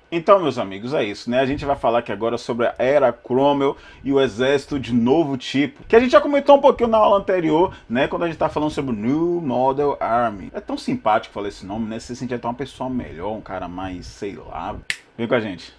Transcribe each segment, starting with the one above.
Então, meus amigos, é isso, né? A gente vai falar aqui agora sobre a Era Cromwell e o exército de novo tipo, que a gente já comentou um pouquinho na aula anterior, né? Quando a gente tá falando sobre o New Model Army. É tão simpático falar esse nome, né? Você se sentir até uma pessoa melhor, um cara mais, sei lá. Vem com a gente.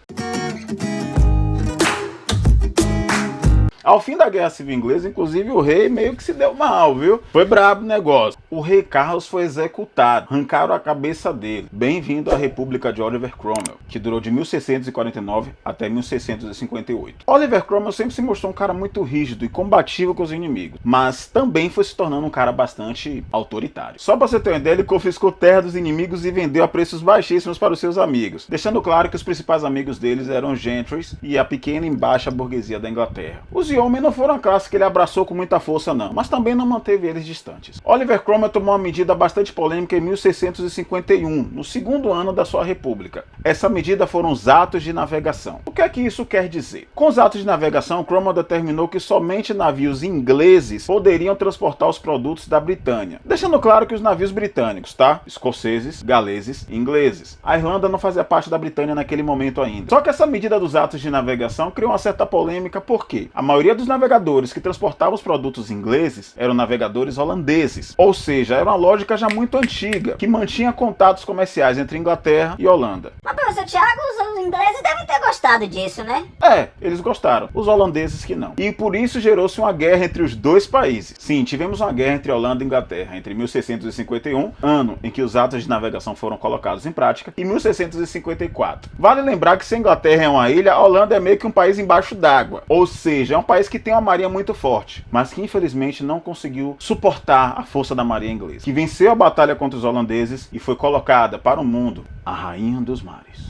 Ao fim da Guerra Civil Inglesa, inclusive, o rei meio que se deu mal, viu? Foi brabo o negócio. O rei Carlos foi executado, arrancaram a cabeça dele. Bem-vindo à República de Oliver Cromwell, que durou de 1649 até 1658. Oliver Cromwell sempre se mostrou um cara muito rígido e combativo com os inimigos, mas também foi se tornando um cara bastante autoritário. Só pra você ter uma ideia, ele confiscou terra dos inimigos e vendeu a preços baixíssimos para os seus amigos, deixando claro que os principais amigos deles eram os gentries e a pequena e baixa burguesia da Inglaterra. Os Yeomen não foram a classe que ele abraçou com muita força não, mas também não manteve eles distantes. Oliver Cromwell tomou uma medida bastante polêmica em 1651, no segundo ano da sua república. Essa medida foram os atos de navegação. O que é que isso quer dizer? Com os atos de navegação, Cromwell determinou que somente navios ingleses poderiam transportar os produtos da Britânia, deixando claro que os navios britânicos, tá? Escoceses, galeses e ingleses. A Irlanda não fazia parte da Britânia naquele momento ainda. Só que essa medida dos atos de navegação criou uma certa polêmica porque a maioria dos navegadores que transportavam os produtos ingleses eram navegadores holandeses, ou seja, era uma lógica já muito antiga, que mantinha contatos comerciais entre Inglaterra e Holanda. Mas, professor Tiago, os ingleses devem ter gostado disso, né? É, eles gostaram, os holandeses que não. E por isso gerou-se uma guerra entre os dois países. Sim, tivemos uma guerra entre Holanda e Inglaterra entre 1651, ano em que os atos de navegação foram colocados em prática, e 1654. Vale lembrar que se a Inglaterra é uma ilha, a Holanda é meio que um país embaixo d'água, ou seja, é um país que tem uma marinha muito forte, mas que infelizmente não conseguiu suportar a força da marinha inglesa, que venceu a batalha contra os holandeses e foi colocada para o mundo a rainha dos mares.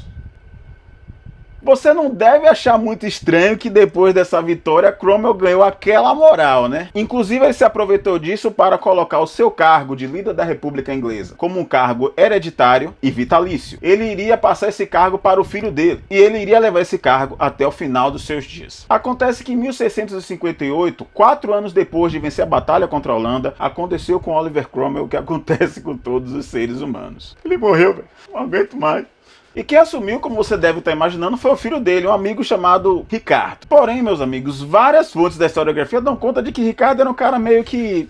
Você não deve achar muito estranho que depois dessa vitória Cromwell ganhou aquela moral, né? Inclusive ele se aproveitou disso para colocar o seu cargo de líder da República Inglesa como um cargo hereditário e vitalício. Ele iria passar esse cargo para o filho dele e ele iria levar esse cargo até o final dos seus dias. Acontece que em 1658, 4 anos depois de vencer a batalha contra a Holanda, aconteceu com Oliver Cromwell o que acontece com todos os seres humanos. Ele morreu, velho. Não aguento mais. E quem assumiu, como você deve estar imaginando, foi o filho dele, um amigo chamado Ricardo. Porém, meus amigos, várias fontes da historiografia dão conta de que Ricardo era um cara meio que...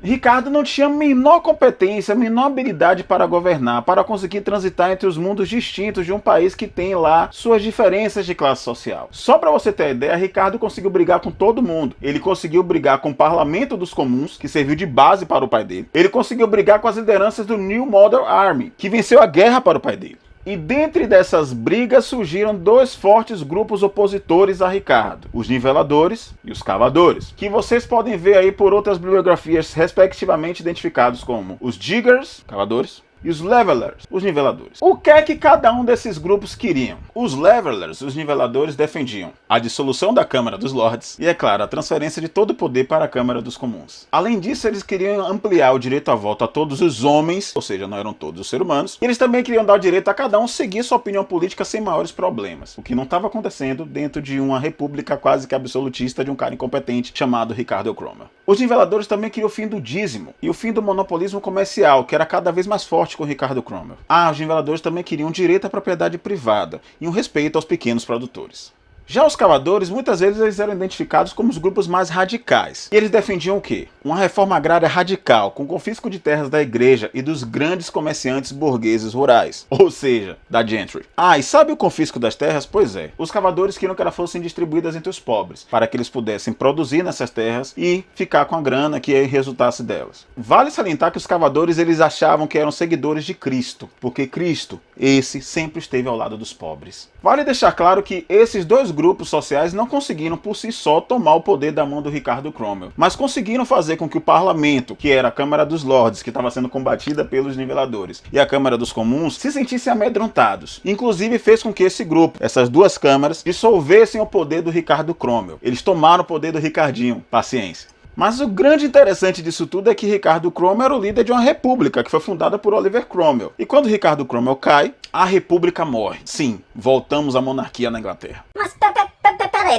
Ricardo não tinha a menor competência, a menor habilidade para governar, para conseguir transitar entre os mundos distintos de um país que tem lá suas diferenças de classe social. Só para você ter a ideia, Ricardo conseguiu brigar com todo mundo. Ele conseguiu brigar com o Parlamento dos Comuns, que serviu de base para o pai dele. Ele conseguiu brigar com as lideranças do New Model Army, que venceu a guerra para o pai dele. E dentre dessas brigas surgiram dois fortes grupos opositores a Ricardo, os niveladores e os cavadores, que vocês podem ver aí por outras bibliografias respectivamente identificados como os diggers, cavadores, e os levelers, os niveladores. O que é que cada um desses grupos queriam? Os levelers, os niveladores, defendiam a dissolução da Câmara dos Lordes e, é claro, a transferência de todo o poder para a Câmara dos Comuns. Além disso, eles queriam ampliar o direito a voto a todos os homens, ou seja, não eram todos os seres humanos, e eles também queriam dar o direito a cada um seguir sua opinião política sem maiores problemas, o que não estava acontecendo dentro de uma república quase que absolutista de um cara incompetente chamado Ricardo Cromwell. Os niveladores também queriam o fim do dízimo e o fim do monopolismo comercial, que era cada vez mais forte com Ricardo Cromwell. Os niveladores também queriam direito à propriedade privada e um respeito aos pequenos produtores. Já os cavadores, muitas vezes eles eram identificados como os grupos mais radicais. E eles defendiam o quê? Uma reforma agrária radical, com confisco de terras da igreja e dos grandes comerciantes burgueses rurais, ou seja, da gentry. E sabe o confisco das terras? Pois é, os cavadores queriam que elas fossem distribuídas entre os pobres, para que eles pudessem produzir nessas terras e ficar com a grana que resultasse delas. Vale salientar que os cavadores eles achavam que eram seguidores de Cristo, porque Cristo, esse, sempre esteve ao lado dos pobres. Vale deixar claro que esses dois grupos sociais não conseguiram por si só tomar o poder da mão do Ricardo Cromwell, mas conseguiram fazer com que o parlamento, que era a Câmara dos Lordes, que estava sendo combatida pelos niveladores, e a Câmara dos Comuns, se sentissem amedrontados. Inclusive fez com que esse grupo, essas duas câmaras, dissolvessem o poder do Ricardo Cromwell. Eles tomaram o poder do Ricardinho. Paciência. Mas o grande interessante disso tudo é que Ricardo Cromwell era o líder de uma república que foi fundada por Oliver Cromwell. E quando Ricardo Cromwell cai, a república morre. Sim, voltamos à monarquia na Inglaterra. Mas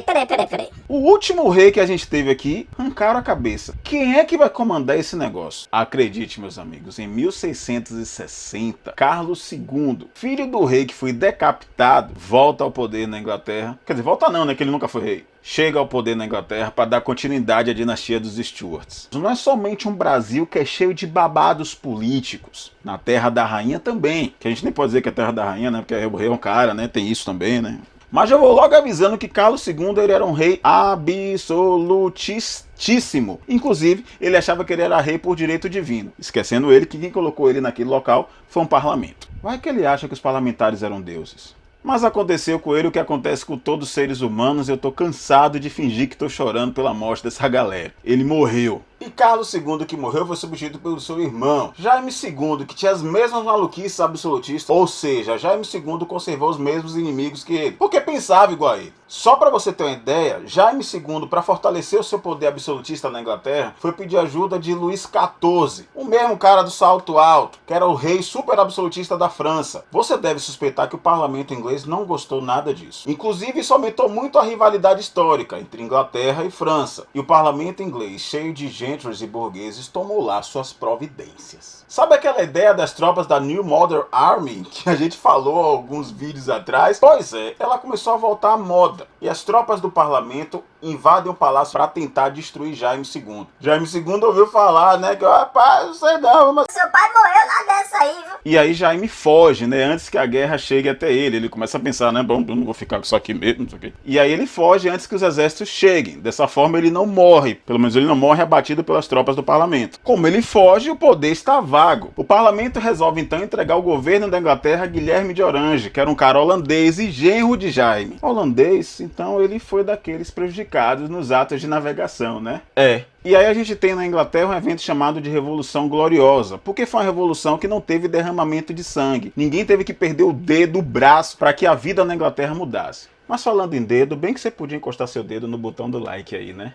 Peraí. O último rei que a gente teve aqui, arrancaram a cabeça. Quem é que vai comandar esse negócio? Acredite, meus amigos, em 1660, Carlos II, filho do rei que foi decapitado, volta ao poder na Inglaterra. Quer dizer, volta não, né? Que ele nunca foi rei. Chega ao poder na Inglaterra para dar continuidade à dinastia dos Stuarts. Não é somente um Brasil que é cheio de babados políticos. Na Terra da Rainha também. Que a gente nem pode dizer que é Terra da Rainha, né? Porque o rei é um cara, né? Tem isso também, né? Mas já vou logo avisando que Carlos II ele era um rei absolutíssimo. Inclusive, ele achava que ele era rei por direito divino. Esquecendo ele que quem colocou ele naquele local foi um parlamento. Vai que ele acha que os parlamentares eram deuses. Mas aconteceu com ele o que acontece com todos os seres humanos e eu tô cansado de fingir que tô chorando pela morte dessa galera. Ele morreu. E Carlos II que morreu foi substituído pelo seu irmão, Jaime II, que tinha as mesmas maluquices absolutistas, ou seja, Jaime II conservou os mesmos inimigos que ele, porque pensava igual a ele. Só para você ter uma ideia, Jaime II, para fortalecer o seu poder absolutista na Inglaterra, foi pedir ajuda de Luís XIV, o mesmo cara do salto alto, que era o rei super absolutista da França. Você deve suspeitar que o parlamento inglês não gostou nada disso. Inclusive, isso aumentou muito a rivalidade histórica entre Inglaterra e França. E o parlamento inglês, cheio de gentry e burgueses, tomou lá suas providências. Sabe aquela ideia das tropas da New Modern Army, que a gente falou alguns vídeos atrás? Pois é, ela começou a voltar à moda. E as tropas do parlamento invadem o palácio para tentar destruir Jaime II. Jaime II ouviu falar, né, que, rapaz, não sei não, mas... Seu pai morreu lá dessa aí, viu? E aí Jaime foge, né, antes que a guerra chegue até ele. Ele começa a pensar, né, bom, eu não vou ficar com isso aqui mesmo, não sei o quê. E aí ele foge antes que os exércitos cheguem. Dessa forma ele não morre, pelo menos ele não morre abatido pelas tropas do parlamento. Como ele foge, o poder está vago. O parlamento resolve então entregar o governo da Inglaterra a Guilherme de Orange, que era um cara holandês e genro de Jaime. Holandês, então ele foi daqueles prejudicados nos atos de navegação, né? E aí a gente tem na Inglaterra um evento chamado de Revolução Gloriosa, porque foi uma revolução que não teve derramamento de sangue. Ninguém teve que perder o dedo, o braço, para que a vida na Inglaterra mudasse. Mas falando em dedo, bem que você podia encostar seu dedo no botão do like aí, né?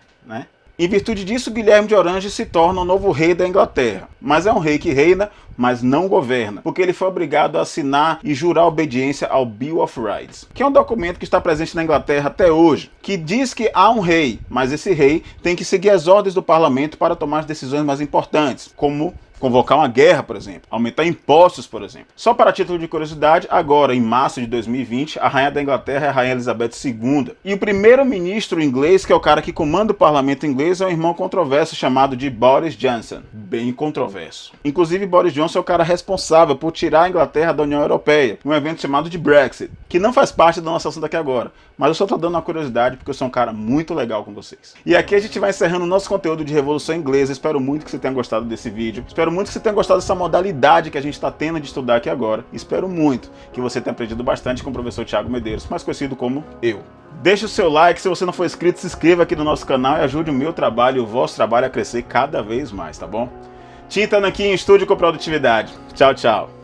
Em virtude disso, Guilherme de Orange se torna o novo rei da Inglaterra. Mas é um rei que reina, mas não governa, porque ele foi obrigado a assinar e jurar obediência ao Bill of Rights, que é um documento que está presente na Inglaterra até hoje, que diz que há um rei, mas esse rei tem que seguir as ordens do parlamento para tomar as decisões mais importantes, como convocar uma guerra, por exemplo, aumentar impostos, por exemplo. Só para título de curiosidade, agora, em março de 2020, a rainha da Inglaterra é a rainha Elizabeth II. E o primeiro-ministro inglês, que é o cara que comanda o parlamento inglês, é um irmão controverso chamado de Boris Johnson. Bem controverso. Inclusive, Boris Johnson é o cara responsável por tirar a Inglaterra da União Europeia, um evento chamado de Brexit, que não faz parte da nossa assunto aqui agora. Mas eu só tô dando uma curiosidade porque eu sou um cara muito legal com vocês. E aqui a gente vai encerrando o nosso conteúdo de Revolução Inglesa. Espero muito que você tenha gostado desse vídeo. Espero muito que você tenha gostado dessa modalidade que a gente está tendo de estudar aqui agora. Espero muito que você tenha aprendido bastante com o professor Thiago Medeiros, mais conhecido como eu. Deixe o seu like, se você não for inscrito, se inscreva aqui no nosso canal e ajude o meu trabalho e o vosso trabalho a crescer cada vez mais, tá bom? Tinta aqui em Estúdio com Produtividade. Tchau, tchau.